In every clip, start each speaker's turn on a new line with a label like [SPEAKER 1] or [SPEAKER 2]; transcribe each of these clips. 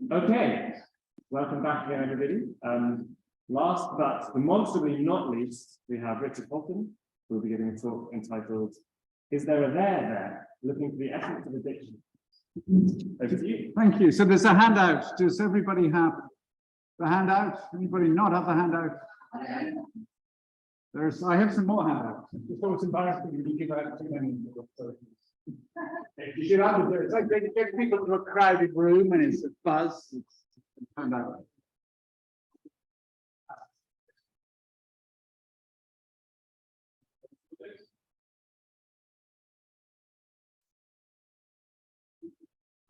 [SPEAKER 1] Okay, welcome back again, everybody. Last but demonstrably not least, we have Richard Holton, who will be giving a talk entitled, "Is There a There There? Looking for the Essence of Addiction." Over to you.
[SPEAKER 2] Thank you. So there's a handout. Does everybody have the handout? Anybody not have the handout? I have some more handouts. It's always embarrassing when you give out too many. You should have to do it. It's like they get people to a crowded room and it's a buzz. It's a handout.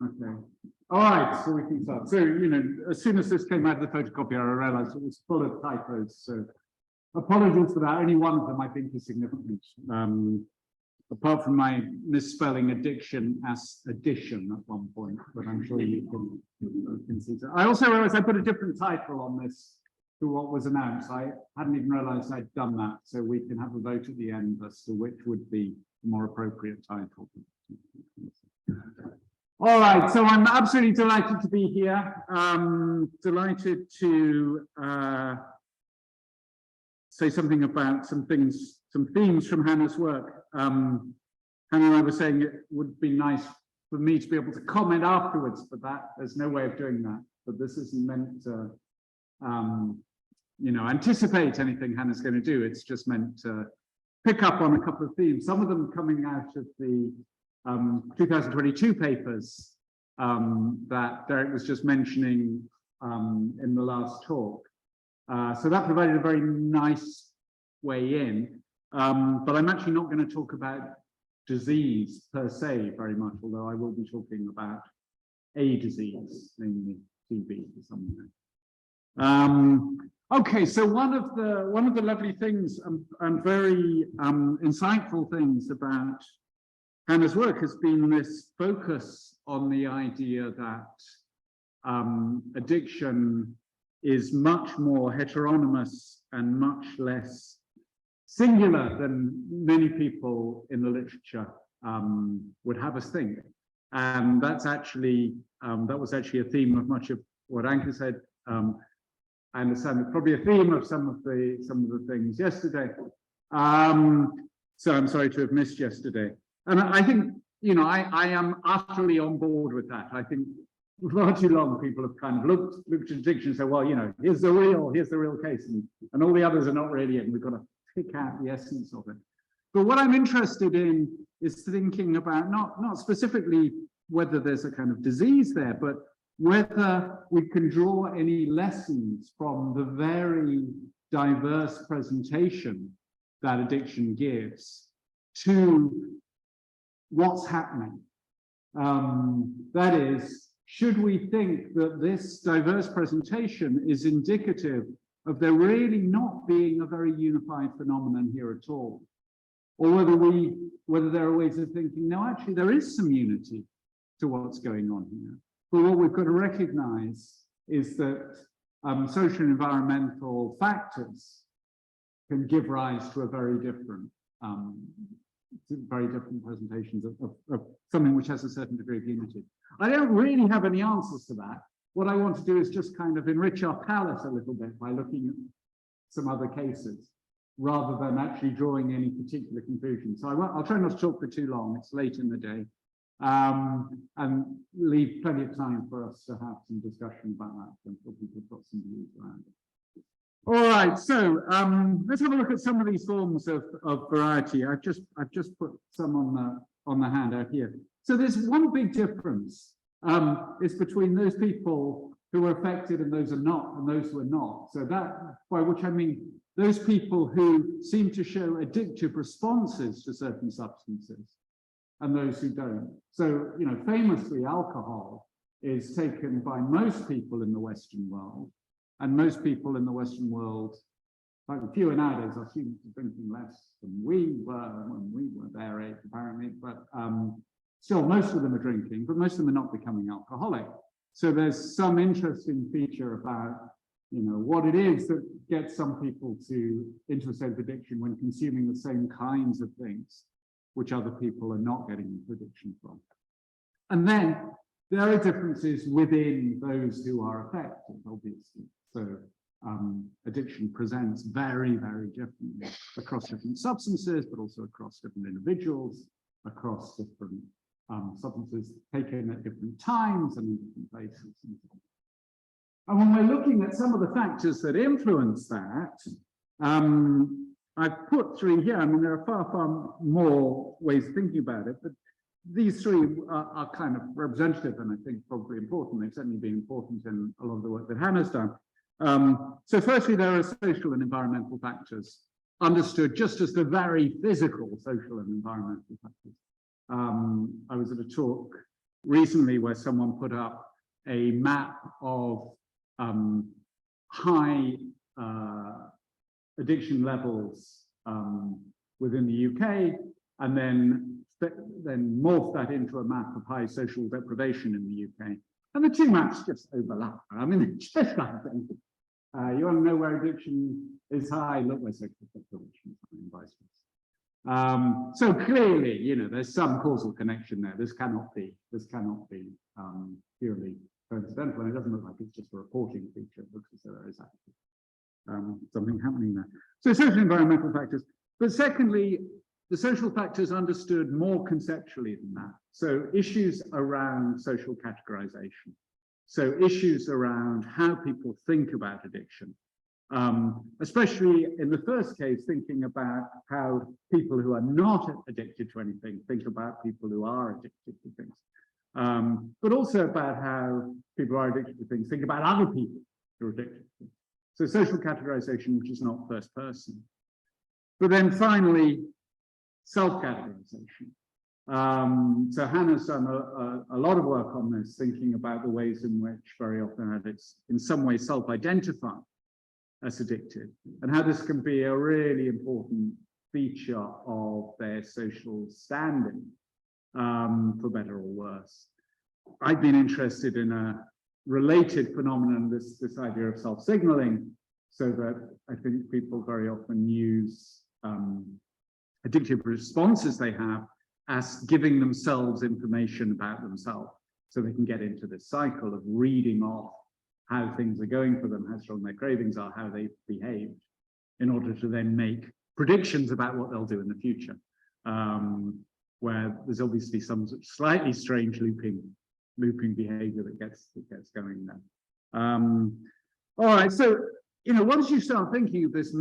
[SPEAKER 2] Okay. All right, so we can start. So, as soon as this came out of the photocopier, I realized it was full of typos. So apologies for that. Only one of them I think is significant. Apart from my misspelling addiction as addition at one point, but I'm sure you can see that. I also realized I put a different title on this to what was announced. I hadn't even realized I'd done that. So we can have a vote at the end as to which would be the more appropriate title. All right, so I'm absolutely delighted to be here. Delighted to say something about some themes from Hannah's work. Hannah and I were saying it would be nice for me to be able to comment afterwards, but there's no way of doing that. But this isn't meant to, anticipate anything Hannah's going to do. It's just meant to pick up on a couple of themes. Some of them coming out of the 2022 papers that Derek was just mentioning in the last talk. So that provided a very nice way in, but I'm actually not going to talk about disease per se very much, although I will be talking about a disease, namely TB or something. Okay, so one of the lovely things and very insightful things about Hannah's work has been this focus on the idea that addiction is much more heteronomous and much less singular than many people in the literature would have us think. And that's actually, that was actually a theme of much of what Anka said. I understand it's probably a theme of some of the things yesterday. So I'm sorry to have missed yesterday. And I think, I am utterly on board with that. I think far too long people have kind of looked at addiction and said, well, here's the real case, and all the others are not really in. We've got to pick out the essence of it. But what I'm interested in is thinking about not specifically whether there's a kind of disease there, but whether we can draw any lessons from the very diverse presentation that addiction gives to what's happening. That is, should we think that this diverse presentation is indicative of there really not being a very unified phenomenon here at all? Or whether there are ways of thinking, no, actually there is some unity to what's going on here. But what we've got to recognize is that social and environmental factors can give rise to a very different presentations of something which has a certain degree of unity. I don't really have any answers to that. What I want to do is just kind of enrich our palette a little bit by looking at some other cases, rather than actually drawing any particular conclusion. So I'll try not to talk for too long. It's late in the day, and leave plenty of time for us to have some discussion about that until people have got some views around it. All right, so let's have a look at some of these forms of variety. I've just put some on the handout here. So there's one big difference is between those people who are affected and those are not, and those who are not. So that, by which I mean those people who seem to show addictive responses to certain substances, and those who don't. So, famously, alcohol is taken by most people in the Western world. And most people in the Western world, like fewer nowadays, are students are drinking less than we were when we were their age, apparently. But still, most of them are drinking, but most of them are not becoming alcoholic. So there's some interesting feature about, what it is that gets some people into a state of addiction when consuming the same kinds of things, which other people are not getting into addiction from. And then there are differences within those who are affected, obviously. So addiction presents very, very differently across different substances, but also across different individuals, across different substances taken at different times and in different places. And when we're looking at some of the factors that influence that, I've put three here. I mean, there are far, far more ways of thinking about it, but these three are kind of representative and I think probably important. They've certainly been important in a lot of the work that Hannah's done. So firstly, there are social and environmental factors, understood just as the very physical social and environmental factors. I was at a talk recently where someone put up a map of high addiction levels within the UK, and then morphed that into a map of high social deprivation in the UK. And the two maps just overlap. I mean, it's just like you want to know where addiction is high, look where social deprivation is high, and vice versa. So clearly, you know, there's some causal connection there. This cannot be purely coincidental, and it doesn't look like it's just a reporting feature. It looks as though there is actually something happening there. So social and environmental factors. But secondly, the social factors understood more conceptually than that. So issues around social categorization. So issues around how people think about addiction. Especially in the first case, thinking about how people who are not addicted to anything think about people who are addicted to things. But also about how people who are addicted to things think about other people who are addicted to things. So social categorization, which is not first person. But then finally, self-categorization. So Hannah's done a lot of work on this, thinking about the ways in which very often addicts in some way self-identify as addicted, and how this can be a really important feature of their social standing, for better or worse. I've been interested in a related phenomenon, this idea of self-signaling, so that I think people very often use addictive responses they have as giving themselves information about themselves, so they can get into this cycle of reading off how things are going for them, how strong their cravings are, how they've behaved, in order to then make predictions about what they'll do in the future, where there's obviously some slightly strange looping behavior that gets going there. All right, so once you start thinking of this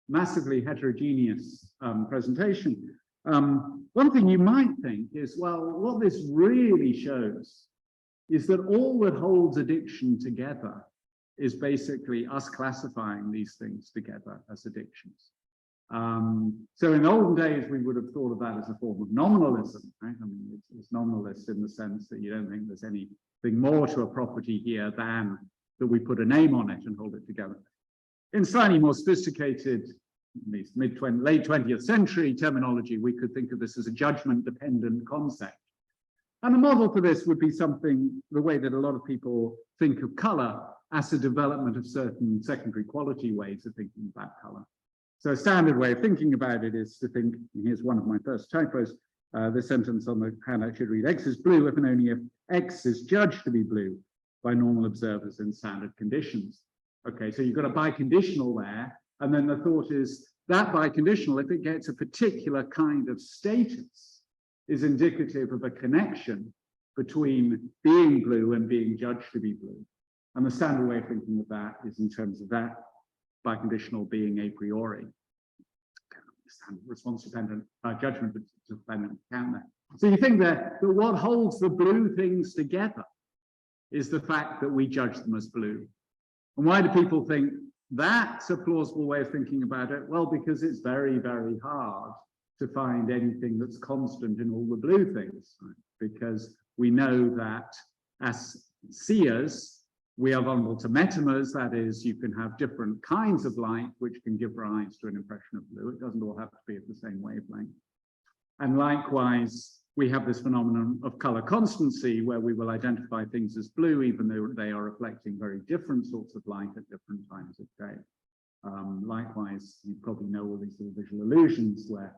[SPEAKER 2] massively heterogeneous presentation, one thing you might think is, well, what this really shows is that all that holds addiction together is basically us classifying these things together as addictions. So in the olden days, we would have thought of that as a form of nominalism, right? I mean, it's nominalist in the sense that you don't think there's anything more to a property here than that we put a name on it and hold it together. In slightly more sophisticated, at least late 20th century terminology, we could think of this as a judgment-dependent concept. And a model for this would be something, the way that a lot of people think of color, as a development of certain secondary quality ways of thinking about color. So a standard way of thinking about it is to think, here's one of my first typos, the sentence on the handout should read, X is blue if and only if X is judged to be blue by normal observers in standard conditions. Okay, so you've got a biconditional there, and then the thought is that biconditional, if it gets a particular kind of status, is indicative of a connection between being blue and being judged to be blue. And the standard way of thinking of that is in terms of that biconditional being a priori. Response dependent, judgment dependent count there. So you think that what holds the blue things together is the fact that we judge them as blue. And why do people think that's a plausible way of thinking about it? Well, because it's very, very hard to find anything that's constant in all the blue things, right? Because we know that as seers, we are vulnerable to metamers, that is, you can have different kinds of light which can give rise to an impression of blue. It doesn't all have to be at the same wavelength. And likewise, we have this phenomenon of color constancy, where we will identify things as blue, even though they are reflecting very different sorts of light at different times of day. Likewise, you probably know all these little visual illusions where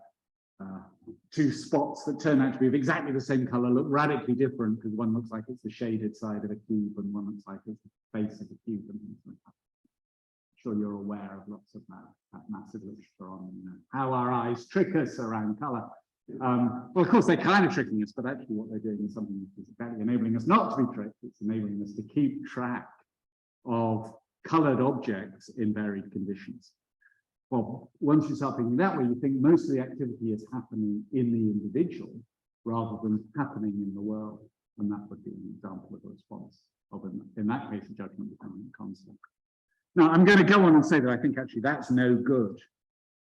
[SPEAKER 2] two spots that turn out to be of exactly the same color look radically different because one looks like it's the shaded side of a cube and one looks like it's the base of a cube and things like that. I'm sure you're aware of lots of that massive literature on how our eyes trick us around color. Well, of course, they're kind of tricking us, but actually what they're doing is something that is exactly enabling us not to be tricked. It's enabling us to keep track of colored objects in varied conditions. Well, once you start thinking that way, you think most of the activity is happening in the individual rather than happening in the world. And that would be an example of a response of, in that case, a judgment becoming constant. Now, I'm going to go on and say that I think actually that's no good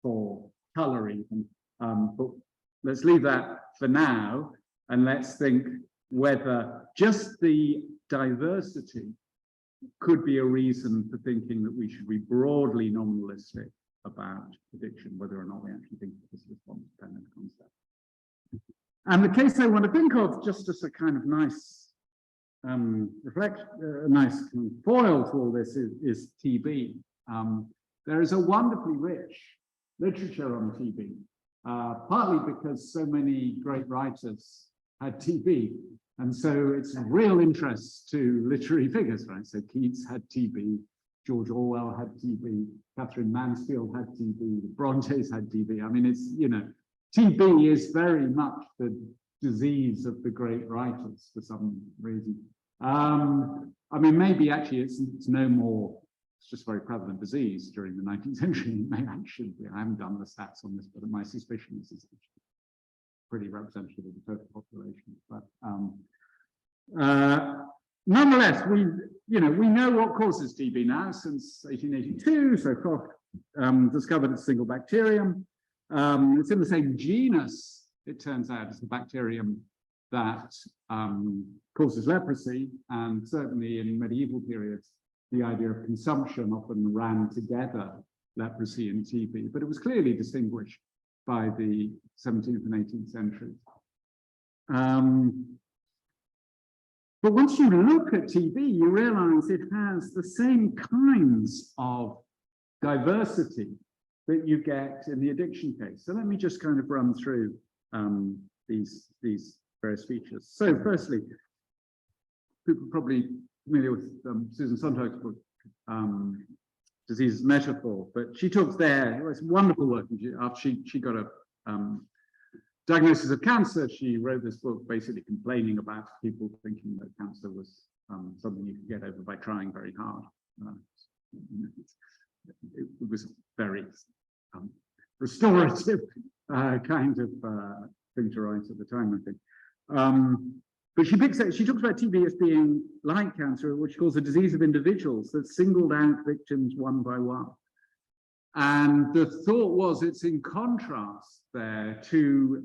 [SPEAKER 2] for color even. But let's leave that for now. And let's think whether just the diversity could be a reason for thinking that we should be broadly nominalistic about prediction, whether or not we actually think that this is a response-dependent concept. And the case I want to think of, just as a kind of nice nice foil to all this, is TB. There is a wonderfully rich literature on TB, partly because so many great writers had TB. And so it's of real interest to literary figures, right? So Keats had TB, George Orwell had TB, Catherine Mansfield had TB, the Brontes had TB. I mean, it's, TB is very much the disease of the great writers for some reason. I mean, maybe actually it's no more, it's just a very prevalent disease during the 19th century. It may actually be, I haven't done the stats on this, but my suspicion is it's pretty representative of the total population. But nonetheless, we know what causes TB now since 1882. So Koch discovered a single bacterium. It's in the same genus, it turns out, as the bacterium that causes leprosy, and certainly in medieval periods, the idea of consumption often ran together, leprosy and TB, but it was clearly distinguished by the 17th and 18th centuries. But once you look at TB, you realize it has the same kinds of diversity that you get in the addiction case. So let me just kind of run through these various features. So firstly, people are probably familiar with Susan Sontag's book, Disease as Metaphor, but she talks there, it was wonderful work. After she got a diagnosis of cancer, she wrote this book basically complaining about people thinking that cancer was something you could get over by trying very hard. It was very restorative kind of thing to write at the time, I think. But she talks about TB as being like cancer, which she calls a disease of individuals that singled out victims one by one. And the thought was it's in contrast there to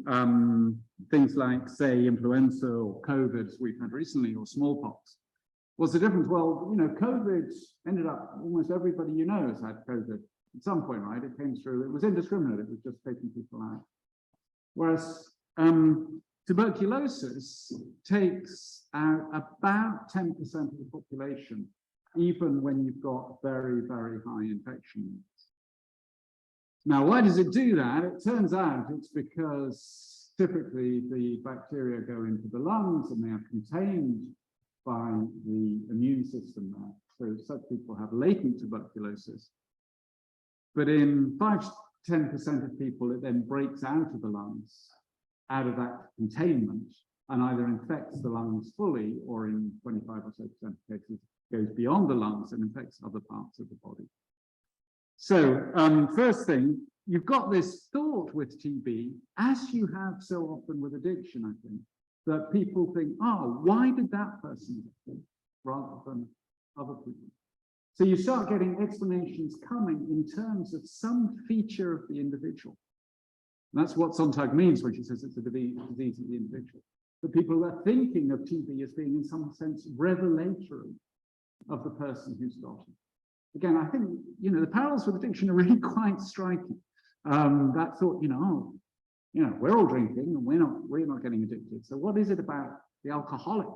[SPEAKER 2] things like, say, influenza or COVID, as we've had recently, or smallpox. What's the difference? Well, COVID ended up, almost everybody you know has had COVID at some point, right? It came through, it was indiscriminate, it was just taking people out. Whereas tuberculosis takes out about 10% of the population, even when you've got very, very high infection rates. Now, why does it do that? It turns out it's because typically the bacteria go into the lungs and they are contained by the immune system there. So such people have latent tuberculosis. But in 5 to 10% of people, it then breaks out of the lungs, out of that containment, and either infects the lungs fully, or in 25 or so percent of cases, goes beyond the lungs and infects other parts of the body. So first thing, you've got this thought with TB, as you have so often with addiction, I think, that people think, oh, why did that person get it rather than other people? So you start getting explanations coming in terms of some feature of the individual. And that's what Sontag means when she says it's a disease of the individual. The people are thinking of TB as being in some sense revelatory of the person who's got it. Again, I think, the parallels with addiction are really quite striking. That thought, we're all drinking and we're not getting addicted. So what is it about the alcoholic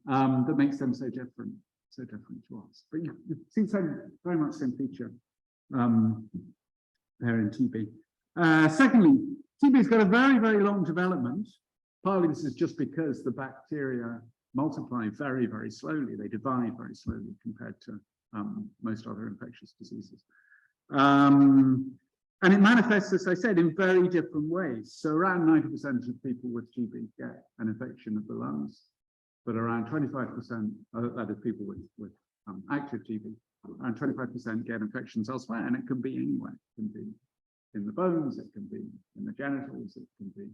[SPEAKER 2] that makes them so different to us? But you see very much the same feature there in TB. Secondly, TB's got a very, very long development. Partly this is just because the bacteria multiply very, very slowly. They divide very slowly compared to most other infectious diseases. And it manifests, as I said, in very different ways. So around 90% of people with TB get an infection of the lungs, but around 25%, that is people with active TB, around 25% get infections elsewhere, and it can be anywhere. It can be in the bones, it can be in the genitals, it can be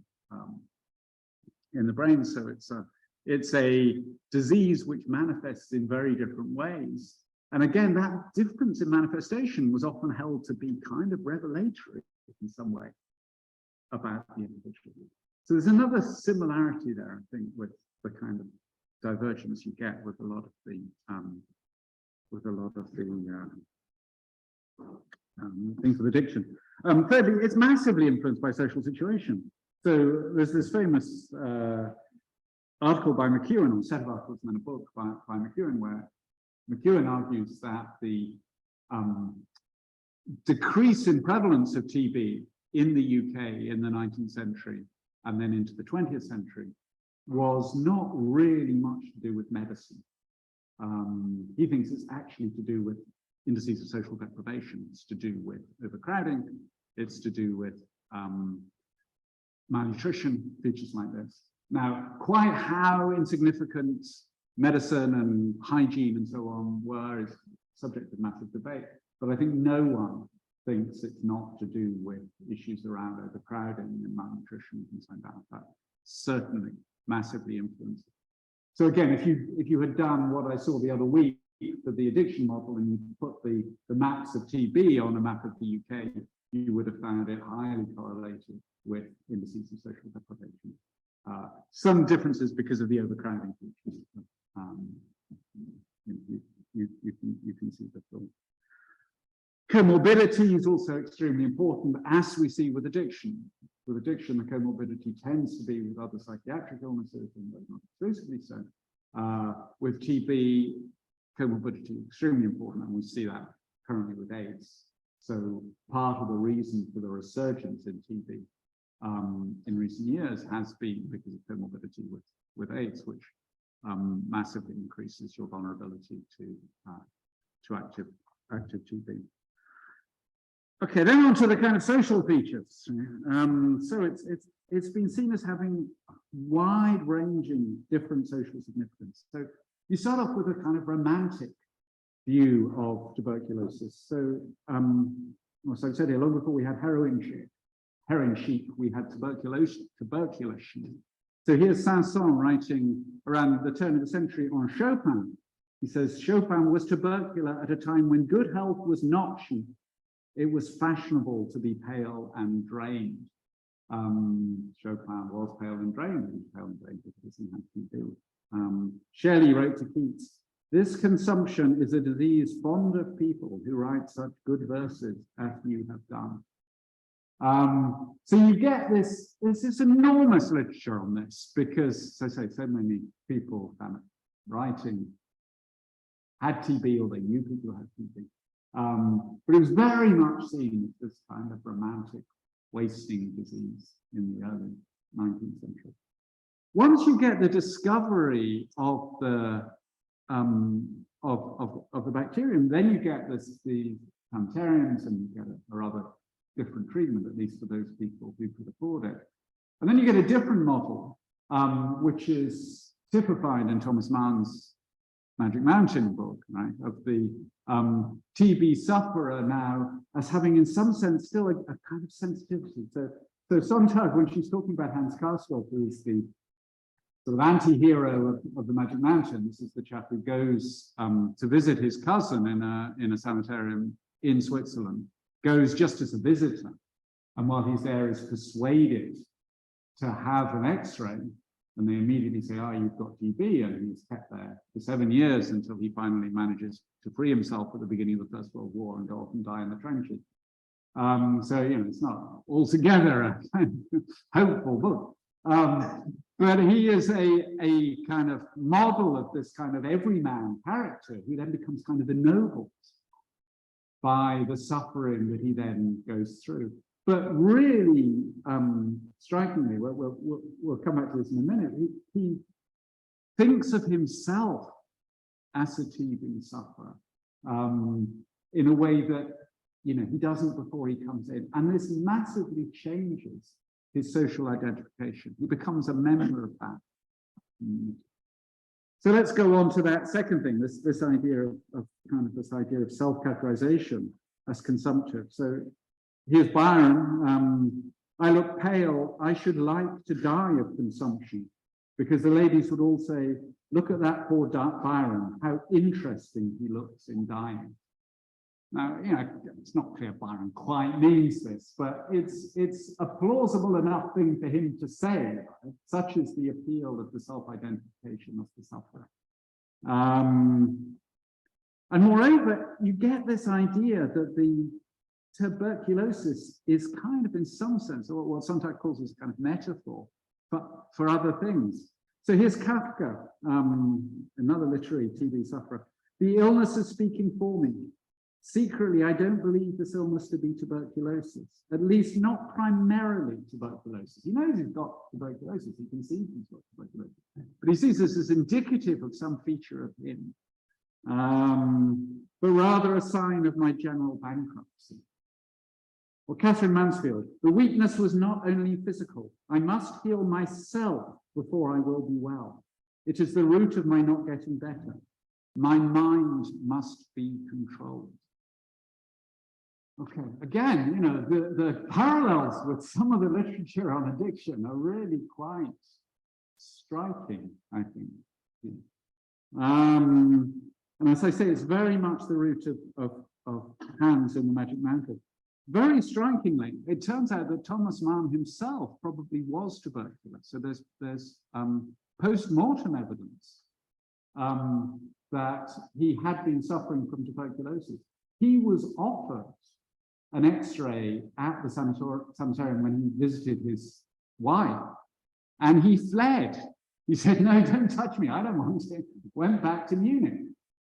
[SPEAKER 2] in the brain. So it's a disease which manifests in very different ways. And again, that difference in manifestation was often held to be kind of revelatory in some way about the individual. So there's another similarity there, I think, with the kind of divergence you get with a lot of the things with addiction. Thirdly, it's massively influenced by social situation. So there's this famous article by McEwen, or a set of articles and then a book by McEwen, where McEwen argues that the decrease in prevalence of TB in the UK in the 19th century and then into the 20th century was not really much to do with medicine. He thinks it's actually to do with indices of social deprivation. It's to do with overcrowding. It's to do with malnutrition, features like this. Now, quite how insignificant medicine and hygiene and so on were is subject of massive debate, but I think no one thinks it's not to do with issues around overcrowding and malnutrition and things like that. That certainly massively influenced. So again, if you had done what I saw the other week for the addiction model and you put the maps of TB on a map of the UK, you would have found it highly correlated with indices of social deprivation. Some differences because of the overcrowding features. You can see the film. Comorbidity is also extremely important, as we see with addiction. With addiction, the comorbidity tends to be with other psychiatric illnesses, and not exclusively so. With TB, comorbidity is extremely important, and we see that currently with AIDS. So part of the reason for the resurgence in TB in recent years has been because of comorbidity with AIDS, which massively increases your vulnerability to active TB. Okay, then on to the kind of social features. So it's been seen as having wide-ranging different social significance. So you start off with a kind of romantic view of tuberculosis. So, as I said here, long before we had heroin chic, we had tuberculosis. So here's Saint-Saëns writing around the turn of the century on Chopin. He says, Chopin was tubercular at a time when good health was not cheap. It was fashionable to be pale and drained. Chopin was pale and drained because he had TB. Shelley wrote to Keats, this consumption is a disease fond of people who write such good verses as you have done. So you get this enormous literature on this because, as I say, so many people writing had TB or they knew people who had TB. But it was very much seen as this kind of romantic wasting disease in the early 19th century. Once you get the discovery of the bacterium, then you get the sanitarians, and you get a rather different treatment, at least for those people who could afford it. And then you get a different model, which is typified in Thomas Mann's Magic Mountain book, right, of the TB sufferer now as having, in some sense, still a kind of sensitivity. So sometimes when she's talking about Hans Castorp, who is the sort of anti-hero of the Magic Mountain, this is the chap who goes to visit his cousin in a sanitarium in Switzerland, goes just as a visitor, and while he's there is persuaded to have an X-ray, and they immediately say, oh, you've got TB, and he's kept there for 7 years until he finally manages to free himself at the beginning of the First World War and go off and die in the trenches. So, you know, it's not altogether a kind of hopeful book. But he is a kind of model of this kind of everyman character who then becomes kind of ennobled by the suffering that he then goes through. But really, strikingly, we'll come back to this in a minute, he thinks of himself as a TB sufferer in a way that, you know, he doesn't before he comes in. And this massively changes his social identification. He becomes a member of that community. So let's go on to that second thing, this idea of self-categorization as consumptive. So here's Byron. I look pale. I should like to die of consumption, because the ladies would all say, look at that poor Byron, how interesting he looks in dying. Now, you know, it's not clear Byron quite means this, but it's a plausible enough thing for him to say, right? Such is the appeal of the self-identification of the sufferer. And moreover, you get this idea that the tuberculosis is kind of, in some sense, or what sometimes calls as a kind of metaphor for other things. So here's Kafka, another literary TB sufferer. The illness is speaking for me. Secretly, I don't believe this illness to be tuberculosis, at least not primarily tuberculosis. He knows he's got tuberculosis, he can see he's got tuberculosis, but he sees this as indicative of some feature of him, but rather a sign of my general bankruptcy. Or Catherine Mansfield, the weakness was not only physical. I must heal myself before I will be well. It is the root of my not getting better. My mind must be controlled. Okay, again, you know, the parallels with some of the literature on addiction are really quite striking, I think. And as I say, it's very much the root of Hans in the Magic Mantle. Very strikingly, it turns out that Thomas Mann himself probably was tuberculous. So there's post-mortem evidence that he had been suffering from tuberculosis. He was offered an X-ray at the sanitarium when he visited his wife, and he fled. He said, no, don't touch me, I don't want to. Went back to Munich.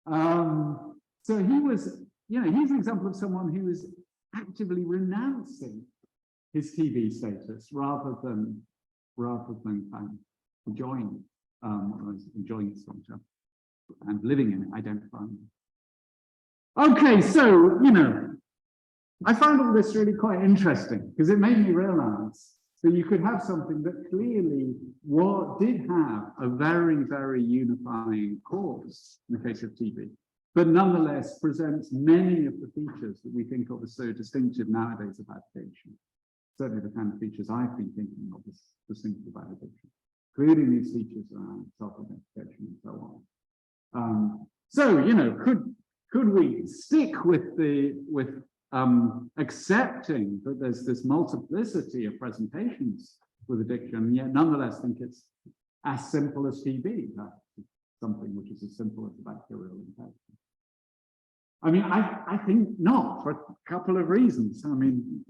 [SPEAKER 2] So he was, you know, he's an example of someone who is actively renouncing his TB status rather than enjoying the structure and living in it, identifying it. Okay, so, you know, I found all this really quite interesting because it made me realize that you could have something that clearly did have a very, very unifying cause in the case of TB, but nonetheless presents many of the features that we think of as so distinctive nowadays about addiction. Certainly the kind of features I've been thinking of as distinctive about addiction, including these features around self-identification and so on. So, you know, could we stick with accepting that there's this multiplicity of presentations with addiction, yet nonetheless think it's as simple as TB, something which is as simple as a bacterial infection? I mean, I think not, for a couple of reasons. I mean,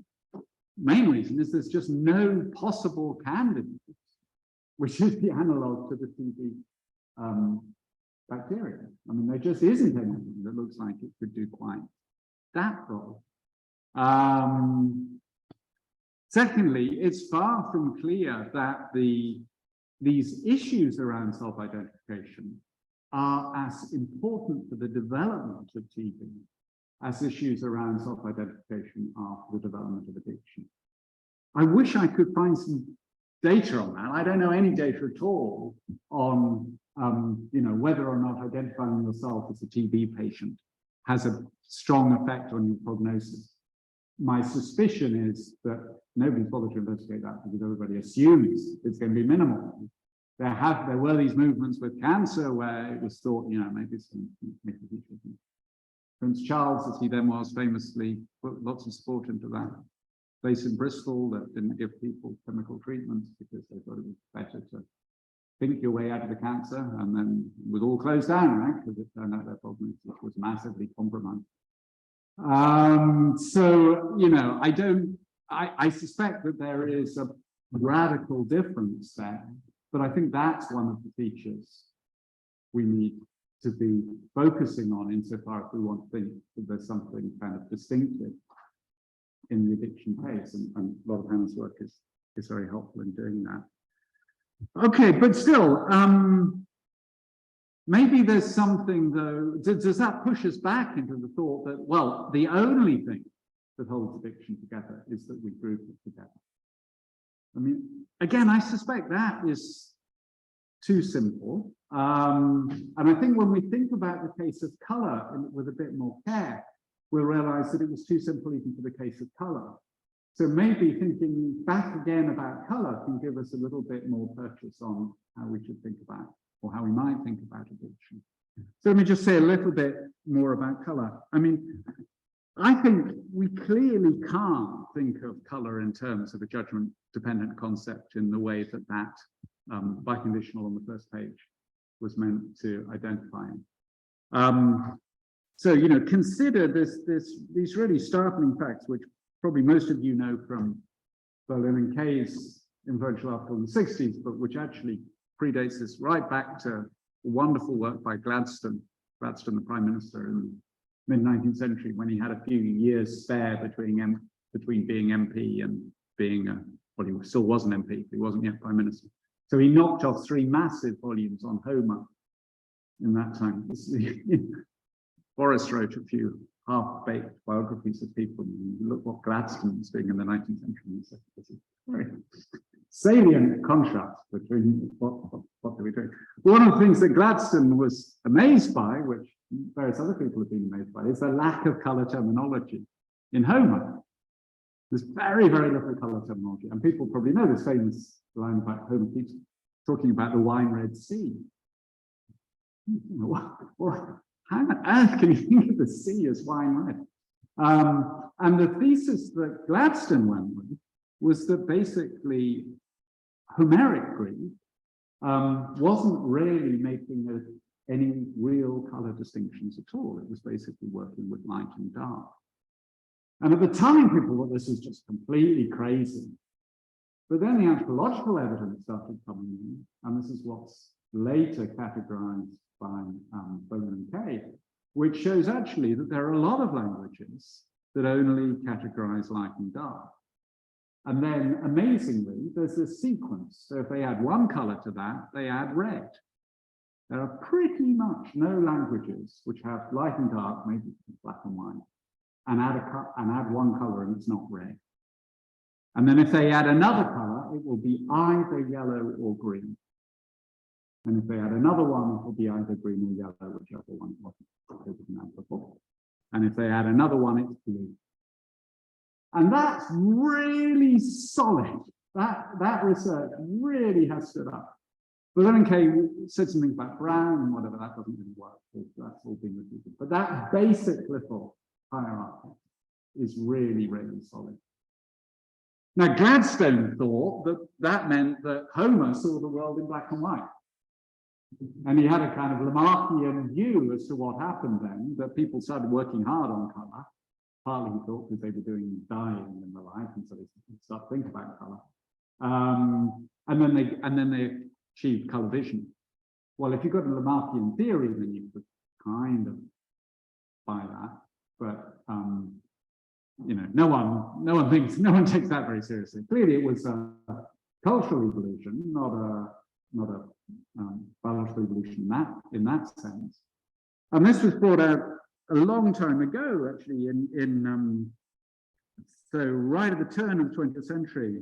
[SPEAKER 2] main reason is there's just no possible candidate, which is the analog to the TB bacteria. I mean, there just isn't anything that looks like it could do quite that role. Secondly, it's far from clear that these issues around self-identification are as important for the development of TB as issues around self-identification are for the development of addiction. I wish I could find some data on that. I don't know any data at all on you know, whether or not identifying yourself as a TB patient has a strong effect on your prognosis. My suspicion is that nobody's bothered to investigate that because everybody assumes it's going to be minimal. There were these movements with cancer where it was thought, you know, maybe it's going to make a feature. Prince Charles, as he then was, famously put lots of support into that place in Bristol that didn't give people chemical treatments because they thought it was better to think your way out of the cancer, and then it was all closed down, right? Because it turned out their prognosis was massively compromised. So, you know, I suspect that there is a radical difference there, but I think that's one of the features we need to be focusing on insofar as we want to think that there's something kind of distinctive in the addiction case, and a lot of Hannah's work is very helpful in doing that. Okay, but still, maybe there's something though, does that push us back into the thought that, well, the only thing that holds addiction together is that we group it together? I mean, again, I suspect that is too simple. And I think when we think about the case of color with a bit more care, we'll realize that it was too simple even for the case of color. So maybe thinking back again about color can give us a little bit more purchase on how we should think about, or how we might think about addiction. So let me just say a little bit more about color. I mean, I think we clearly can't think of color in terms of a judgment-dependent concept in the way that that biconditional on the first page was meant to identify. So, you know, consider these really startling facts, which probably most of you know from Berlin and Kay's influential article in the 60s, but which actually predates this right back to wonderful work by Gladstone, the Prime Minister in the mid-19th century, when he had a few years spare between being MP and being, well, he still was an MP, but he wasn't yet Prime Minister. So he knocked off 3 massive volumes on Homer in that time. Boris wrote a few half-baked biographies of people. Look what Gladstone was doing in the 19th century. So this is very salient contrast between what they were doing. One of the things that Gladstone was amazed by, which various other people have been amazed by, is the lack of color terminology in Homer. There's very, very little color terminology. And people probably know this famous line about Homer keeps talking about the wine red sea. How on earth can you think of the sea as wine red? And the thesis that Gladstone went with was that basically Homeric Greek wasn't really making any real color distinctions at all. It was basically working with light and dark. And at the time, people thought this was just completely crazy. But then the anthropological evidence started coming in, and this is what's later categorized by Berlin and Kay, which shows actually that there are a lot of languages that only categorize light and dark. And then, amazingly, there's this sequence. So if they add one color to that, they add red. There are pretty much no languages which have light and dark, maybe black and white, and add one color and it's not red. And then if they add another color, it will be either yellow or green. And if they add another one, it will be either green or yellow, whichever one it wasn't before. And if they add another one, it's blue. And that's really solid. That research really has stood up. Berlin and Kay said something about brown and whatever, that doesn't really work. That's all been repeated. But that basic little hierarchy is really, really solid. Now, Gladstone thought that that meant that Homer saw the world in black and white. And he had a kind of Lamarckian view as to what happened then, that people started working hard on color, partly he thought because they were doing dyeing and the like, and so they started thinking about color. And then they achieved color vision. Well, if you've got a Lamarckian theory, then you could kind of buy that, but you know, no one takes that very seriously. Clearly, it was a cultural evolution, not a biological evolution in that sense. And this was brought out a long time ago, actually, so right at the turn of the 20th century.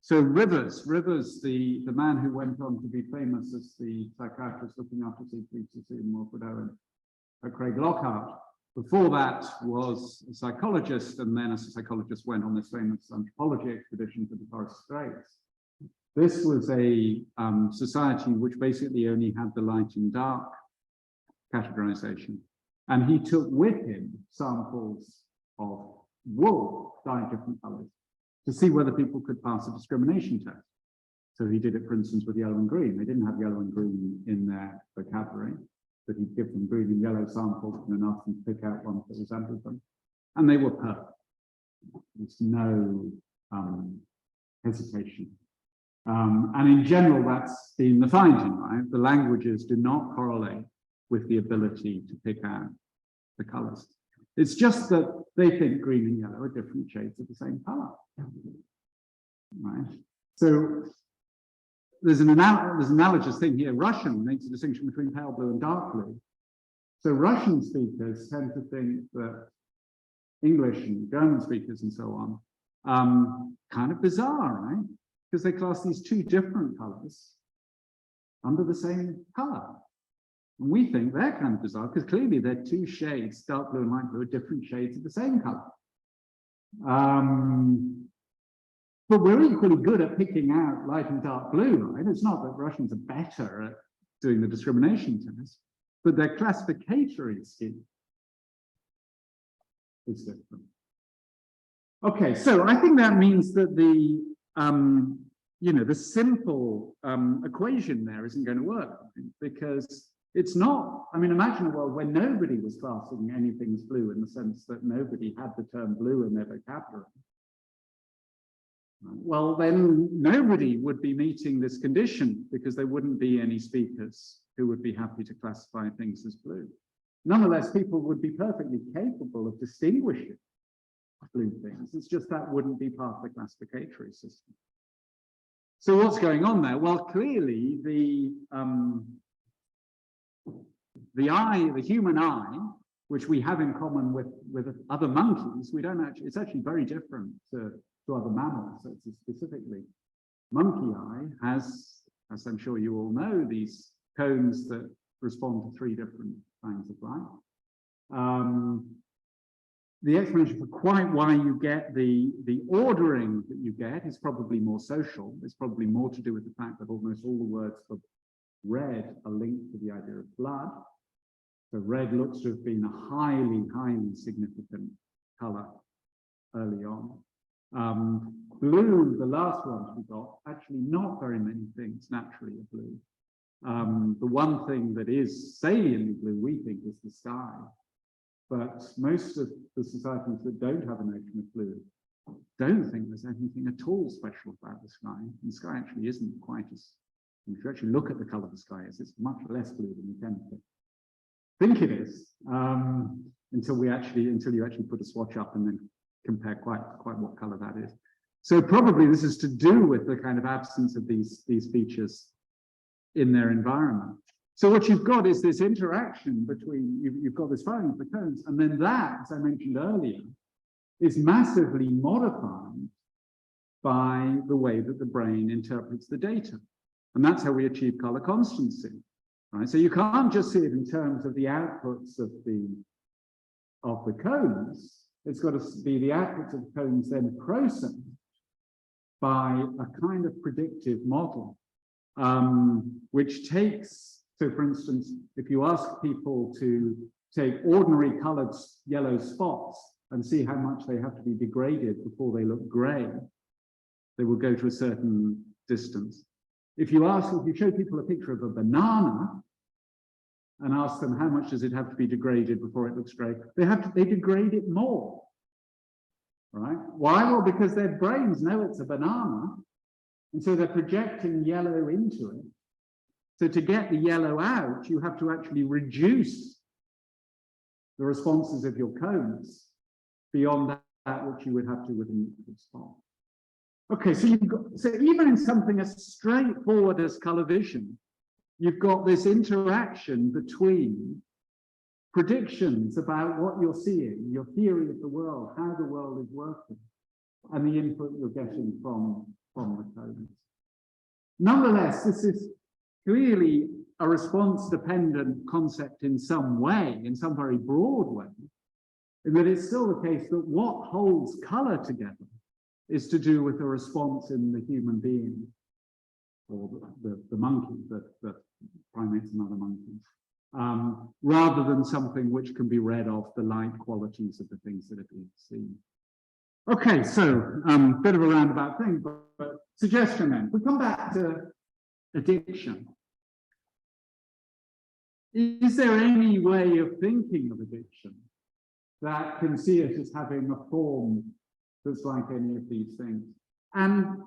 [SPEAKER 2] So Rivers, the man who went on to be famous as the psychiatrist looking after CPCC and Wilfred Owen, Craig Lockhart. Before that was a psychologist, and then as a psychologist went on this famous anthropology expedition to the Torres Straits. This was a society which basically only had the light and dark categorization. And he took with him samples of wool dyed different colors to see whether people could pass a discrimination test. So he did it, for instance, with yellow and green. They didn't have yellow and green in their vocabulary, but he'd give them green and yellow samples and then ask them to pick out ones that resembled them. And they were perfect. There's no hesitation. And in general, that's been the finding, right? The languages do not correlate with the ability to pick out the colors. It's just that they think green and yellow are different shades of the same color. Right? So there's an analogous thing here. Russian makes a distinction between pale blue and dark blue. So Russian speakers tend to think that English and German speakers and so on, kind of bizarre, right? Because they class these two different colors under the same color. And we think they're kind of bizarre because clearly they're two shades, dark blue and light blue, are different shades of the same color. But we're equally good at picking out light and dark blue, right? It's not that Russians are better at doing the discrimination test, but their classificatory scheme is different. Okay, so I think that means that the the simple equation there isn't going to work, because it's not. I mean, imagine a world where nobody was classing anything as blue, in the sense that nobody had the term blue in their vocabulary. Well, then nobody would be meeting this condition, because there wouldn't be any speakers who would be happy to classify things as blue. Nonetheless, people would be perfectly capable of distinguishing blue things. It's just that wouldn't be part of the classificatory system. So what's going on there? Well, clearly the human eye, which we have in common with other monkeys, we don't actually. It's actually very different to other mammals. So it's specifically, monkey eye has, as I'm sure you all know, these cones that respond to 3 different kinds of light. The explanation for quite why you get the ordering that you get is probably more social. It's probably more to do with the fact that almost all the words for red are linked to the idea of blood. So red looks to have been a highly, highly significant color early on. Blue, the last ones we got, actually not very many things naturally are blue. The one thing that is saliently blue, we think, is the sky. But most of the societies that don't have a notion of blue don't think there's anything at all special about the sky. And the sky actually isn't quite as, if you actually look at the color of the sky, it's much less blue than we tend to think it is, until you actually put a swatch up and then compare quite what color that is. So probably this is to do with the kind of absence of these features in their environment. So what you've got is this interaction between, you've got this firing of the cones, and then that, as I mentioned earlier, is massively modified by the way that the brain interprets the data. And that's how we achieve color constancy. Right? So you can't just see it in terms of the outputs of the cones. It's got to be the outputs of the cones then processed by a kind of predictive model, which takes, so for instance, if you ask people to take ordinary colored yellow spots and see how much they have to be degraded before they look gray, they will go to a certain distance. If you show people a picture of a banana and ask them how much does it have to be degraded before it looks gray, they degrade it more. Right? Why? Well, because their brains know it's a banana, and so they're projecting yellow into it. So to get the yellow out, you have to actually reduce the responses of your cones beyond that which you would have to with a neutral spot. Okay, so even in something as straightforward as color vision, you've got this interaction between predictions about what you're seeing, your theory of the world, how the world is working, and the input you're getting from the cones. Nonetheless, this is clearly a response-dependent concept in some way, in some very broad way, in that it's still the case that what holds color together is to do with the response in the human being, or the monkey, the primates and other monkeys, rather than something which can be read off the light qualities of the things that are being seen. Okay, so bit of a roundabout thing, but suggestion then. We come back to addiction. Is there any way of thinking of addiction that can see it as having a form that's like any of these things? And,